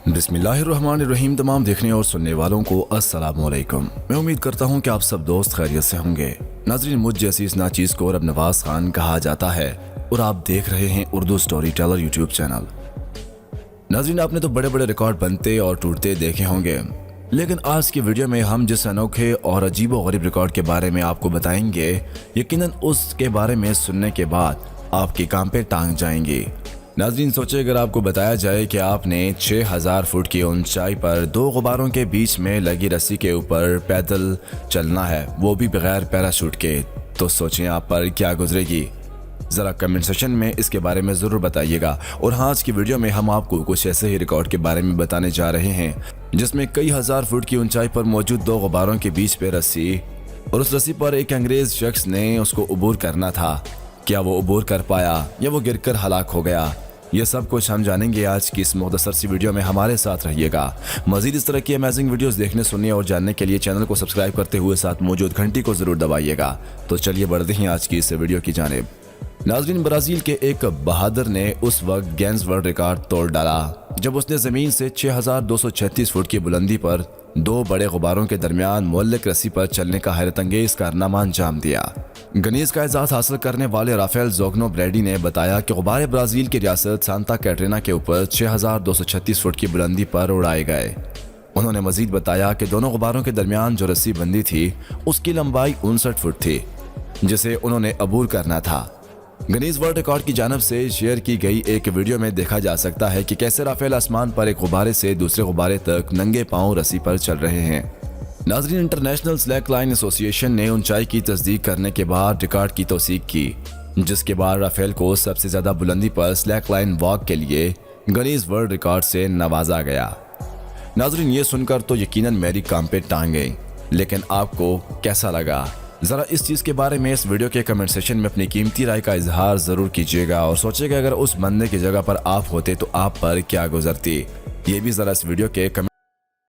बिस्मिल्लाहिर्रहमानिर्रहीम। तमाम देखने और सुनने वालों को अस्सलाम वालेकुम। मैं उम्मीद करता हूँ कि आप सब दोस्त खैरियत से होंगे। नाज़रीन, मुझ जैसी इस नाचीज़ को अब नवाज खान कहा जाता है और आप देख रहे हैं Urdu story teller YouTube channel. नाज़रीन, आपने तो बड़े बड़े रिकॉर्ड बनते और टूटते देखे होंगे, लेकिन आज की वीडियो में हम जिस अनोखे और अजीबोगरीब रिकॉर्ड के बारे में आपको बताएंगे, यकीनन उसके बारे में सुनने के बाद आपकी काम पे टांग जाएंगी। नाज़रीन, सोचे अगर आपको बताया जाए कि आपने 6000 फुट की ऊंचाई पर दो गुब्बारों के बीच में लगी रस्सी के ऊपर पैदल चलना है, वो भी बगैर पैराशूट के, तो सोचें आप पर क्या गुजरेगी। ज़रा कमेंट सेक्शन में इसके बारे में ज़रूर बताइएगा। और हाँ, आज की वीडियो में हम आपको कुछ ऐसे ही रिकॉर्ड के बारे में बताने जा रहे हैं जिसमें कई हजार फुट की ऊंचाई पर मौजूद दो गुब्बारों के बीच पे रस्सी, और उस रस्सी पर एक अंग्रेज शख्स ने उसको अबूर करना था। क्या वो अबूर कर पाया या वो गिरकर हलाक हो गया? ये सब कुछ हम जानेंगे आज की इस मुख्तसर सी वीडियो में। हमारे साथ रहिएगा। मजीद इस तरह की अमेजिंग वीडियोस देखने, सुनने और जानने के लिए चैनल को सब्सक्राइब करते हुए साथ मौजूद घंटी को जरूर दबाइएगा। तो चलिए बढ़ते हैं आज की इस वीडियो की जानिब। नाज़रीन, ब्राज़ील के एक बहादुर ने उस वक्त गिनीज वर्ल्ड रिकॉर्ड तोड़ डाला जब उसने ज़मीन से 6236 फुट की बुलंदी पर दो बड़े गुब्बारों के दरमियान मुअल्लक रस्सी पर चलने का हैरत अंगेज कारनामा अंजाम दिया। गिनीज का एजाज़ हासिल करने वाले राफेल जोग्नो ब्रैडी ने बताया कि गुब्बारे ब्राज़ील की रियासत सांता कैटरीना के ऊपर 6236 फुट की बुलंदी पर उड़ाए गए। उन्होंने मजीद बताया कि दोनों गुब्बारों के दरमियान जो रस्सी बंदी थी उसकी लंबाई 59 फुट थी, जिसे उन्होंने अबूर करना था। गिनीज वर्ल्ड रिकॉर्ड की जानब से शेयर की गई एक वीडियो में देखा जा सकता है कि कैसे राफेल आसमान पर एक गुब्बारे से दूसरे गुब्बारे तक नंगे पांव रस्सी पर चल रहे हैं। नाज़रीन, इंटरनेशनल स्लैक लाइन एसोसिएशन ने ऊंचाई की तस्दीक करने के बाद रिकॉर्ड की तौसीक की, जिसके बाद राफेल को सबसे ज्यादा बुलंदी पर स्लैक लाइन वॉक के लिए गिनीज वर्ल्ड रिकॉर्ड से नवाजा गया। नाज़रीन, ये सुनकर तो यकीनन मेरी काम पे टांग गई, लेकिन आपको कैसा लगा? ज़रा इस चीज़ के बारे में इस वीडियो के कमेंट सेक्शन में अपनी कीमती राय का इजहार ज़रूर कीजिएगा और सोचिएगा अगर उस बंदे की जगह पर आप होते तो आप पर क्या गुजरती। ये भी ज़रा इस वीडियो के कमेंट